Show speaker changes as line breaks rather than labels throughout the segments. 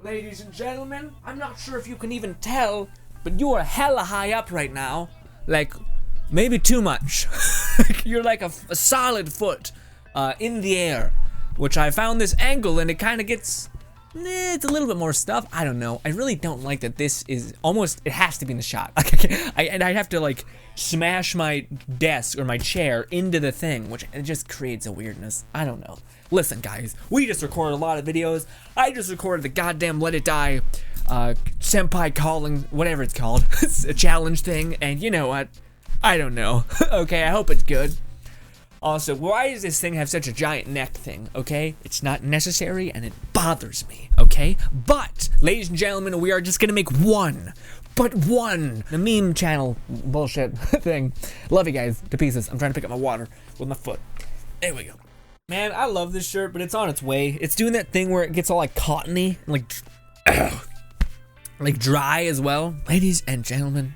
Ladies and gentlemen, I'm not sure if you can even tell, but you are hella high up right now. Like, maybe too much. You're like a solid foot in the air, which I found this angle and it kind of gets, it's a little bit more stuff. I don't know. I really don't like that this is almost, it has to be in the shot. And I have to like smash my desk or my chair into the thing, which it just creates a weirdness. I don't know. Listen, guys, we just recorded a lot of videos. I just recorded the goddamn Let It Die, senpai calling, whatever it's called, a challenge thing, and you know what? I don't know. Okay, I hope it's good. Also, why does this thing have such a giant neck thing, okay? It's not necessary, and it bothers me, okay? But, ladies and gentlemen, we are just gonna make one, the meme channel bullshit thing. Love you guys to pieces. I'm trying to pick up my water with my foot. There we go. Man, I love this shirt, but it's on its way. It's doing that thing where it gets all like cottony, like dry as well. Ladies and gentlemen,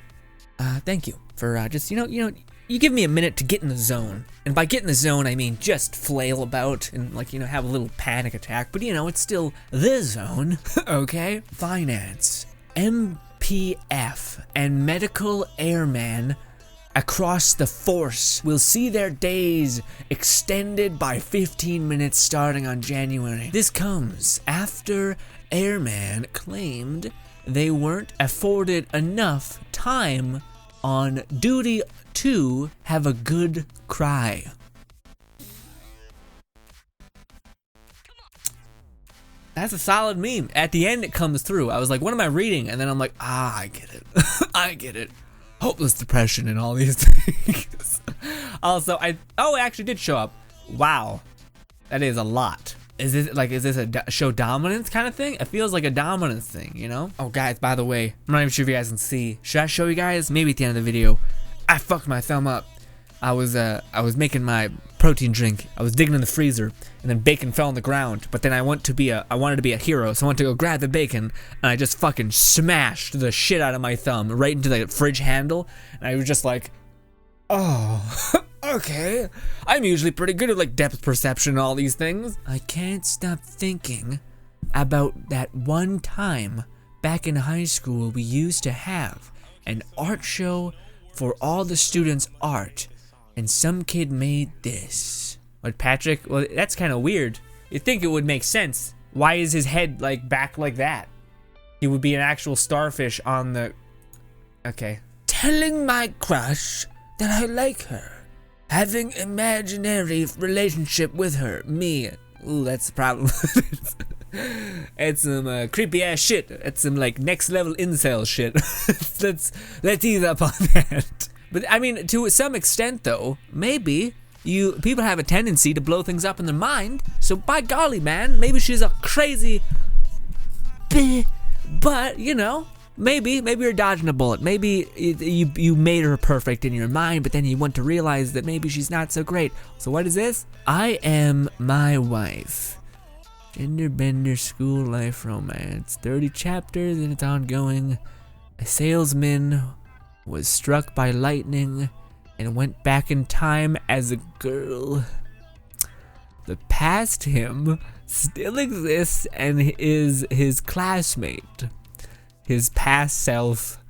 thank you for just, you give me a minute to get in the zone. And by get in the zone, I mean just flail about and like, have a little panic attack, but it's still the zone, okay? Finance, MPF, and medical airman across the force will see their days extended by 15 minutes starting on January. This comes after airmen claimed they weren't afforded enough time on duty to have a good cry. That's a solid meme. At the end, it comes through. I was like, what am I reading? And then I'm like, I get it. I get it. Hopeless depression and all these things. Also, it actually did show up. Wow. That is a lot. Is this a show dominance kind of thing? It feels like a dominance thing, Oh, guys, by the way, I'm not even sure if you guys can see. Should I show you guys? Maybe at the end of the video. I fucked my thumb up. I was making my protein drink. I was digging in the freezer, and then bacon fell on the ground. But then I wanted to be a hero, so I went to go grab the bacon, and I just fucking smashed the shit out of my thumb right into the fridge handle. And I was just like, oh, okay. I'm usually pretty good at like depth perception and all these things. I can't stop thinking about that one time back in high school we used to have an art show for all the students' art. And some kid made this. What, Patrick? Well, that's kind of weird. You'd think it would make sense. Why is his head like back like that? He would be an actual starfish on the... Okay. Telling my crush that I like her. Having imaginary relationship with her. Me. Ooh, that's the problem. It's some creepy ass shit. It's some like next level incel shit. let's ease up on that. But I mean, to some extent though, maybe people have a tendency to blow things up in their mind. So by golly, man, maybe she's a crazy but maybe you're dodging a bullet. Maybe you made her perfect in your mind, but then you want to realize that maybe she's not so great. So what is this? I am my wife. Gender bender school life romance. 30 chapters and it's ongoing. A salesman was struck by lightning and went back in time as a girl. The past him still exists and is his classmate. His past self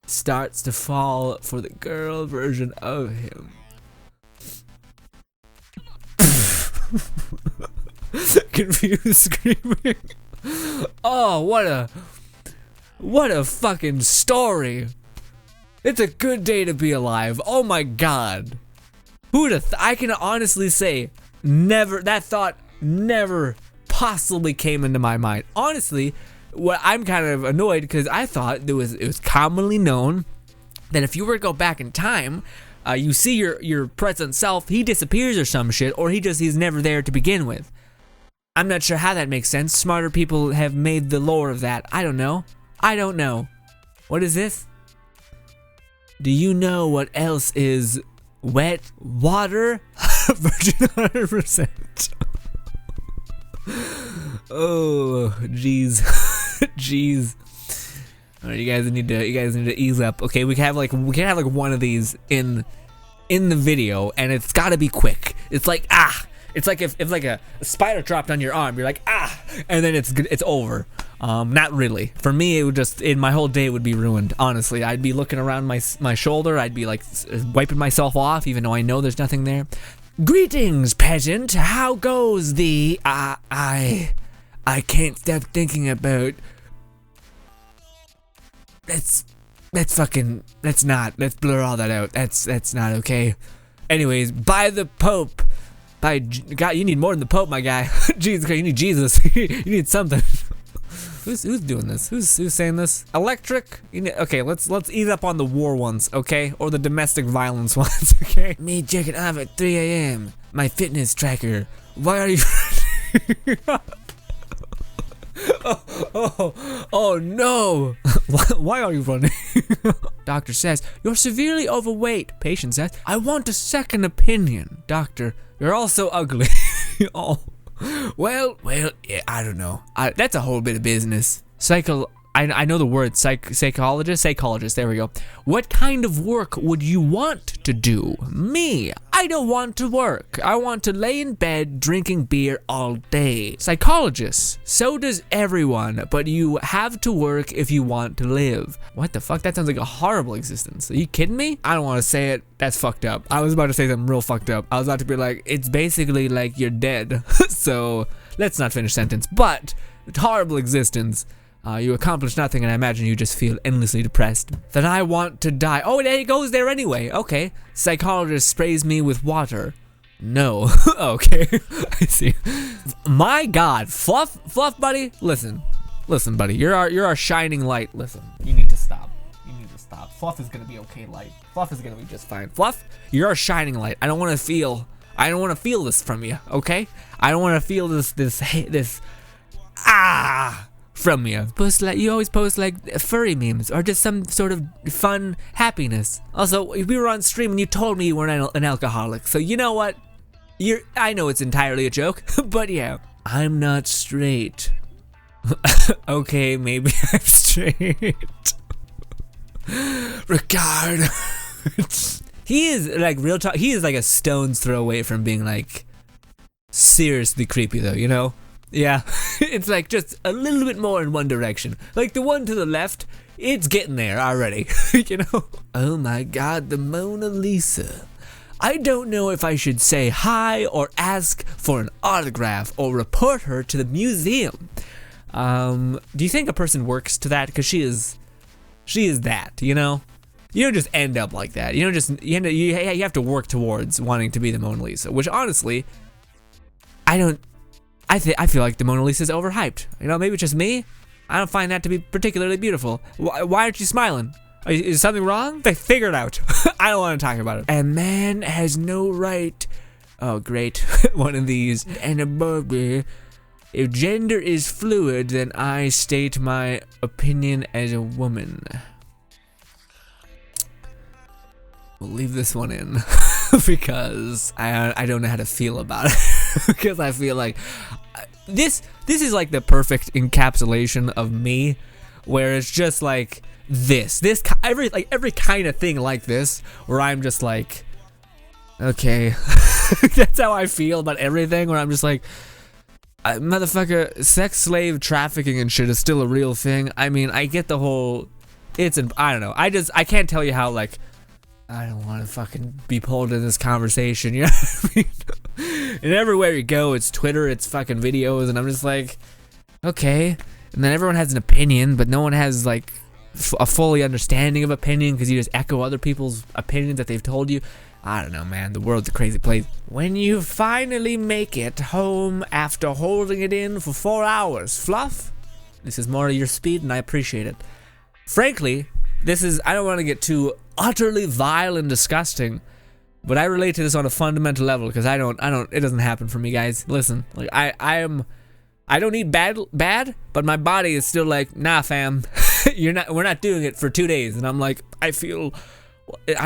starts to fall for the girl version of him. Confused screaming. Oh, what a fucking story. It's a good day to be alive. Oh my god. I can honestly say that thought never possibly came into my mind. Honestly, I'm kind of annoyed because I thought it was commonly known that if you were to go back in time, you see your present self, he disappears or some shit, or he's never there to begin with. I'm not sure how that makes sense. Smarter people have made the lore of that. I don't know. What is this? Do you know what else is wet water? Virgin 100%. Oh, jeez. Jeez. All right, you guys need to ease up. Okay, we can have like one of these in the video, and it's got to be quick. It's like It's like if like a spider dropped on your arm, you're like and then it's over. Not really. For me, it would just, my whole day would be ruined, honestly. I'd be looking around my shoulder, I'd be like wiping myself off, even though I know there's nothing there. Greetings, peasant, how goes the, I can't stop thinking about, let's blur all that out, that's not okay. Anyways, by the Pope, by God, you need more than the Pope, my guy. Jesus Christ, you need Jesus, you need something. Who's doing this? Who's saying this? Electric? Okay, let's ease up on the war ones, okay? Or the domestic violence ones, okay? Me checking off at 3 a.m. My fitness tracker. Why are you? oh no! Why are you running? Doctor says you're severely overweight. Patient says I want a second opinion. Doctor, you're also ugly. Oh. Well, yeah, I don't know. That's a whole bit of business. I know the word psychologist, there we go. What kind of work would you want to do? Me, I don't want to work. I want to lay in bed drinking beer all day. Psychologist, so does everyone, but you have to work if you want to live. What the fuck? That sounds like a horrible existence. Are you kidding me? I don't want to say it. That's fucked up. I was about to say something real fucked up. I was about to be like, it's basically like you're dead. So let's not finish sentence, but horrible existence. You accomplish nothing, and I imagine you just feel endlessly depressed. Then I want to die. Oh, it goes there anyway. Okay. Psychologist sprays me with water. No. Okay. I see. My God, Fluff, buddy. Listen, buddy. You're our shining light. Listen, you need to stop. Fluff is gonna be okay, light. Fluff is gonna be just fine. Fluff, you're our shining light. I don't want to feel this from you. Okay. I don't want to feel this from you. You always post like furry memes or just some sort of fun happiness. Also, we were on stream and you told me you weren't an alcoholic, so you know what? I know it's entirely a joke, but yeah. I'm not straight. Okay, maybe I'm straight. Regard. He is like real talk. He is like a stone's throw away from being like seriously creepy, though. You know? Yeah, it's like just a little bit more in one direction. Like the one to the left, it's getting there already, you know? Oh my God, the Mona Lisa. I don't know if I should say hi or ask for an autograph or report her to the museum. Do you think a person works to that? Because she is that, you know? You don't just end up like that. You don't just, you have to work towards wanting to be the Mona Lisa, which honestly, I feel like the Mona Lisa is overhyped. You know, maybe it's just me. I don't find that to be particularly beautiful. Why aren't you smiling? Is something wrong? They figure it out. I don't want to talk about it. A man has no right. Oh, great. One of these. And above me, if gender is fluid, then I state my opinion as a woman. We'll leave this one in because I don't know how to feel about it. Because I feel like this is like the perfect encapsulation of me, where it's just like every kind of thing like this, where I'm just like, okay, that's how I feel about everything. Where I'm just like, motherfucker, sex slave trafficking and shit is still a real thing. I mean, I get the whole, I don't know. I can't tell you how like. I don't want to fucking be pulled in this conversation, you know what I mean? And everywhere you go, it's Twitter, it's fucking videos, and I'm just like, okay. And then everyone has an opinion, but no one has like a fully understanding of opinion because you just echo other people's opinions that they've told you. I don't know, man. The world's a crazy place. When you finally make it home after holding it in for 4 hours, Fluff, this is more of your speed, and I appreciate it. Frankly, I don't want to get too utterly vile and disgusting, but I relate to this on a fundamental level because it doesn't happen for me, guys. Listen, like I don't need bad, but my body is still like, nah, fam, we're not doing it for 2 days, and I'm like, I don't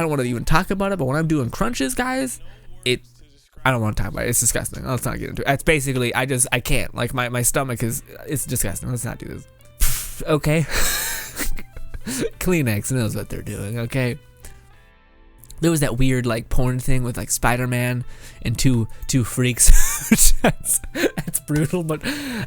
want to even talk about it, but when I'm doing crunches, guys, I don't want to talk about it. It's disgusting. Let's not get into it. It's basically, I can't, like my stomach it's disgusting. Let's not do this. Okay. Kleenex knows what they're doing, okay? There was that weird like porn thing with like Spider-Man and two freaks That's brutal, but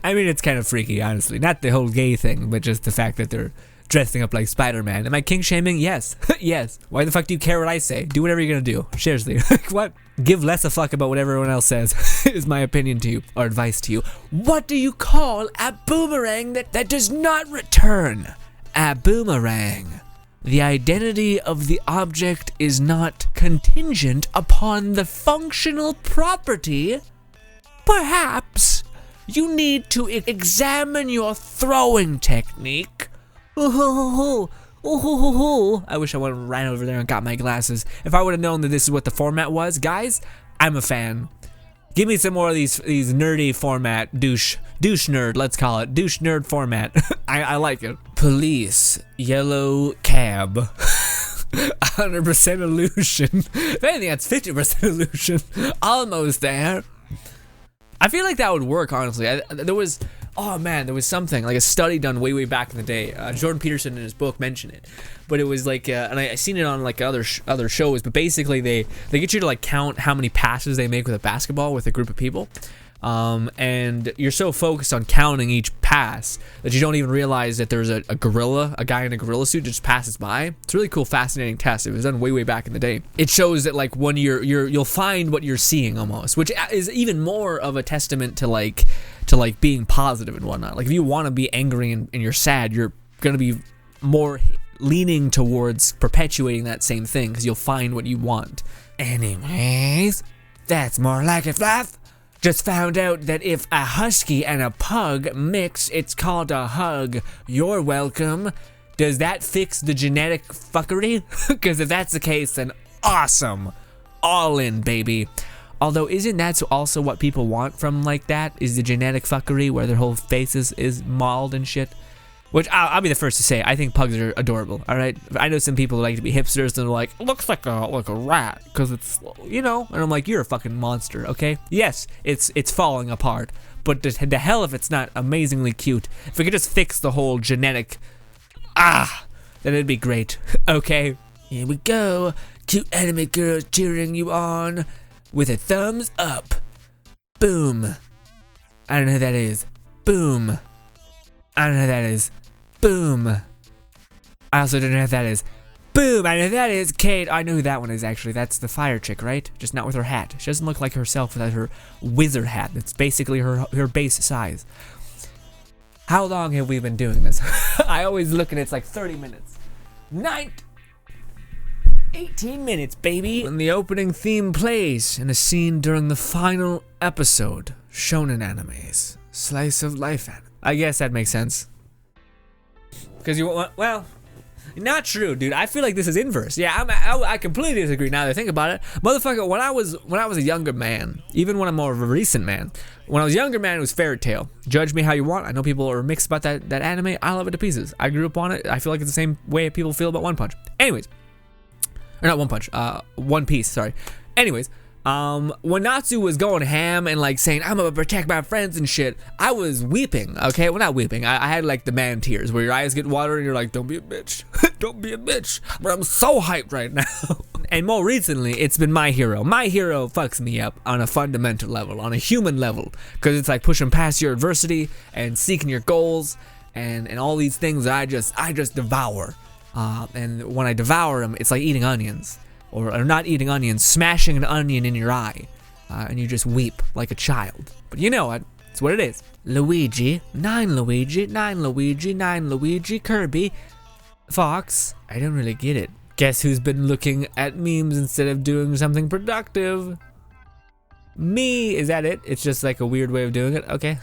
I mean, it's kind of freaky, honestly. Not the whole gay thing, but just the fact that they're dressing up like Spider-Man. Am I kink shaming? Yes. Yes. Why the fuck do you care what I say? Do whatever you're gonna do. Seriously. What? Give less a fuck about what everyone else says, is my opinion to you, or advice to you. What do you call a boomerang that does not return? A boomerang. The identity of the object is not contingent upon the functional property. Perhaps you need to examine your throwing technique. I wish I would have ran over there and got my glasses. If I would have known that this is what the format was, guys, I'm a fan. Give me some more of these nerdy format, douche nerd, let's call it. Douche nerd format. I like it. Police, yellow cab. 100% illusion. If anything, that's 50% illusion. Almost there. I feel like that would work, honestly. There was something, like a study done way back in the day. Jordan Peterson in his book mentioned it. But it was like, and I seen it on like other shows, but basically they get you to like count how many passes they make with a basketball with a group of people. And you're so focused on counting each pass that you don't even realize that there's a guy in a gorilla suit just passes by. It's a really cool, fascinating test. It was done way back in the day. It shows that like when you'll find what you're seeing almost, which is even more of a testament to like being positive and whatnot. Like if you want to be angry and you're sad, you're gonna be more leaning towards perpetuating that same thing because you'll find what you want. Anyways, that's more like it, Fluff. Just found out that if a husky and a pug mix, it's called a hug. You're welcome. Does that fix the genetic fuckery? Because if that's the case, then awesome. All in, baby. Although, isn't that also what people want from like that? Is the genetic fuckery where their whole faces is mauled and shit? Which I'll be the first to say, I think pugs are adorable, alright? I know some people who like to be hipsters and they're like, looks like a rat, because it's, you know, and I'm like, you're a fucking monster, okay? Yes, it's falling apart, but the hell if it's not amazingly cute. If we could just fix the whole genetic, then it'd be great, okay? Here we go, cute anime girls cheering you on with a thumbs up. Boom. I don't know who that is. Boom. I don't know who that is. Boom. I also don't know who that is. Boom. I know who that is. Kate. I know who that one is, actually. That's the fire chick, right? Just not with her hat. She doesn't look like herself without her wizard hat. That's basically her base size. How long have we been doing this? I always look and it's like 30 minutes. 18 minutes, baby. When the opening theme plays in a scene during the final episode. Shonen animes. Slice of life anime. I guess that makes sense. Because you want, well, not true, dude. I feel like this is inverse. Yeah, I completely disagree now that I think about it. Motherfucker, when I was a younger man, even when I'm more of a recent man, when I was a younger man, it was Fairy Tail. Judge me how you want. I know people are mixed about that anime. I love it to pieces. I grew up on it. I feel like it's the same way people feel about One Punch. Anyways. Or not One Punch. One Piece, sorry. Anyways. When Natsu was going ham and like saying, I'm gonna protect my friends and shit, I was weeping, okay? Well, not weeping. I had like the man tears where your eyes get watery and you're like, don't be a bitch. Don't be a bitch. But I'm so hyped right now. And more recently, it's been My Hero. My Hero fucks me up on a fundamental level, on a human level. Because it's like pushing past your adversity and seeking your goals and all these things that I just devour. And when I devour them, it's like eating onions. Or not eating onions, smashing an onion in your eye, and you just weep like a child. But you know what? It's what it is. Luigi, 9 Luigi, 9 Luigi, 9 Luigi, Kirby, Fox. I don't really get it. Guess who's been looking at memes instead of doing something productive? Me. Is that it? It's just like a weird way of doing it? Okay.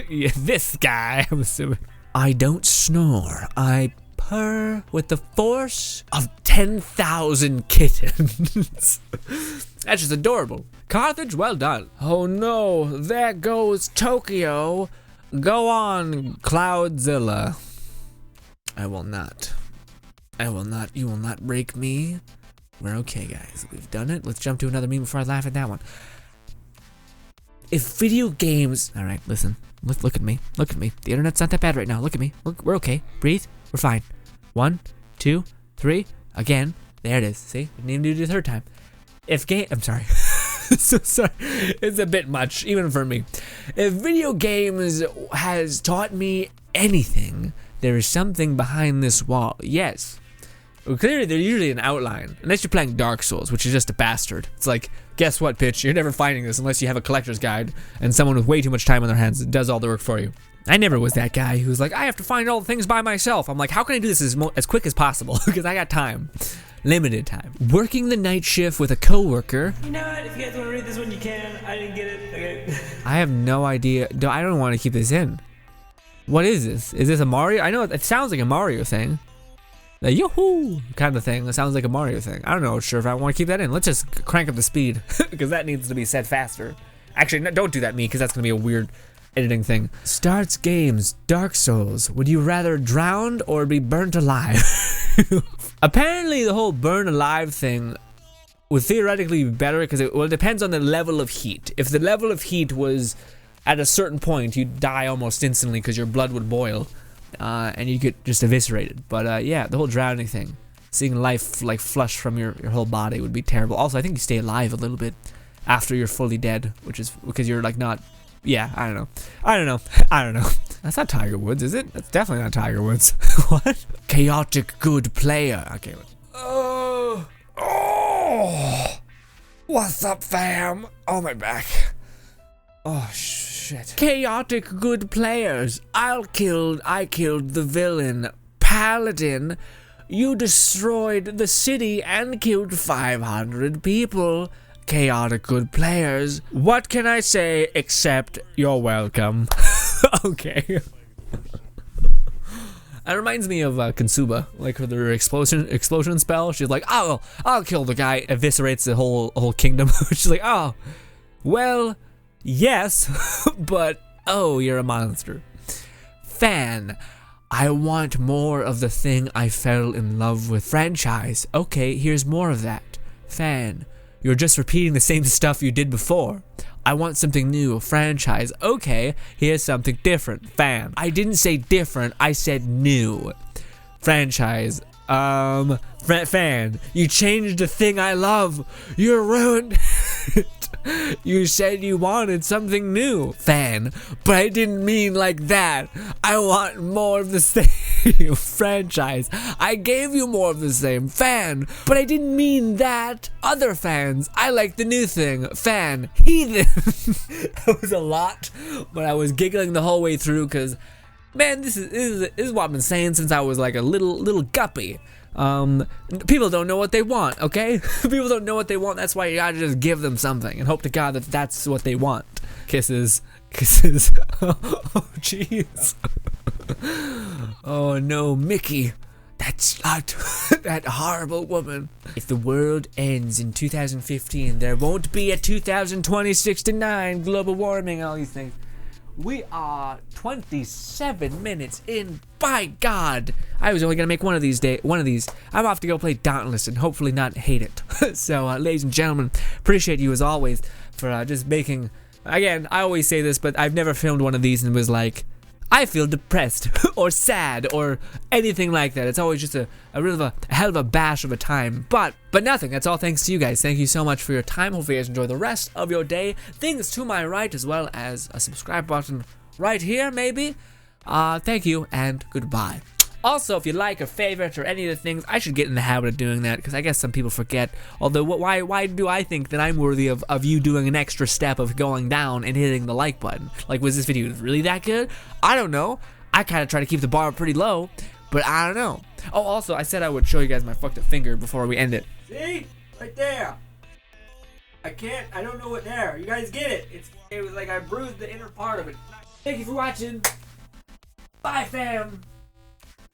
Yeah, this guy, I'm assuming. I don't snore. I purr with the force of 10,000 kittens. That's just adorable. Carthage, well done. Oh no, there goes Tokyo. Go on, Cloudzilla. I will not. You will not break me. We're okay, guys. We've done it. Let's jump to another meme before I laugh at that one. If video games... Alright, listen. Look at me. Look at me. The internet's not that bad right now. Look at me. We're okay. Breathe. We're fine. 1, 2, 3. Again. There it is. See? We didn't even do it the third time. I'm sorry. So sorry. It's a bit much, even for me. If video games has taught me anything, there is something behind this wall. Yes. Well, clearly, they're usually an outline. Unless you're playing Dark Souls, which is just a bastard. It's like, guess what, bitch? You're never finding this unless you have a collector's guide and someone with way too much time on their hands that does all the work for you. I never was that guy who's like, I have to find all the things by myself. I'm like, how can I do this as quick as possible? Because I got time. Limited time. Working the night shift with a coworker.
You know what? If you guys want to read this one, you can. I didn't get it. Okay.
I have no idea. I don't want to keep this in. What is this? Is this a Mario? I know it sounds like a Mario thing. The yoo-hoo kind of thing. It sounds like a Mario thing. I don't know sure if I want to keep that in. Let's just crank up the speed because that needs to be said faster. Actually, no, don't do that, me, because that's going to be a weird editing thing. Starts games, Dark Souls. Would you rather drown or be burnt alive? Apparently, the whole burn alive thing would theoretically be better because it depends on the level of heat. If the level of heat was at a certain point, you'd die almost instantly because your blood would boil. And you get just eviscerated. But yeah, the whole drowning thing, seeing life like flush from your whole body would be terrible. Also, I think you stay alive a little bit after you're fully dead, which is because you're like not. Yeah, I don't know. That's not Tiger Woods, is it? That's definitely not Tiger Woods. What? Chaotic good player. Okay. Oh, what's up, fam? Oh, my back. Oh shit. Chaotic good players. I killed the villain. Paladin. You destroyed the city and killed 500 people. Chaotic good players. What can I say except you're welcome? Okay. That reminds me of Konsuba, like with her explosion spell. She's like, oh, I'll kill the guy. Eviscerates the whole kingdom. She's like, oh, well, yes, but oh, you're a monster. Fan. I want more of the thing I fell in love with. Franchise. Okay, here's more of that. Fan. You're just repeating the same stuff you did before. I want something new. Franchise. Okay, here's something different. Fan. I didn't say different, I said new. Franchise. Fan. You changed the thing I love. You ruined it. You said you wanted something new. Fan. But I didn't mean like that. I want more of the same. Franchise. I gave you more of the same. Fan. But I didn't mean that. Other fans. I like the new thing. Fan. Heathen. That was a lot, but I was giggling the whole way through because, man, this is what I've been saying since I was like a little guppy. People don't know what they want, okay? People don't know what they want. That's why you gotta just give them something and hope to God that that's what they want. Kisses. Oh, jeez. Oh no, Mickey. That slut. That horrible woman. If the world ends in 2015, there won't be a 2069 global warming, all these things. We are 27 minutes in. By God, I was only gonna make one of these. I'm off to go play Dauntless and hopefully not hate it. So, ladies and gentlemen, appreciate you as always for just making. Again, I always say this, but I've never filmed one of these and was like, I feel depressed or sad or anything like that. It's always just a hell of a bash of a time. But nothing. That's all thanks to you guys. Thank you so much for your time. Hopefully you guys enjoy the rest of your day. Things to my right as well as a subscribe button right here maybe. Thank you and goodbye. Also, if you like or favorite or any of the things, I should get in the habit of doing that because I guess some people forget. Although, why do I think that I'm worthy of you doing an extra step of going down and hitting the like button? Like, was this video really that good? I don't know. I kind of try to keep the bar pretty low, but I don't know. Oh, also, I said I would show you guys my fucked up finger before we end it.
See? Right there. I don't know what there. You guys get it. It was like I bruised the inner part of it. Thank you for watching. Bye, fam.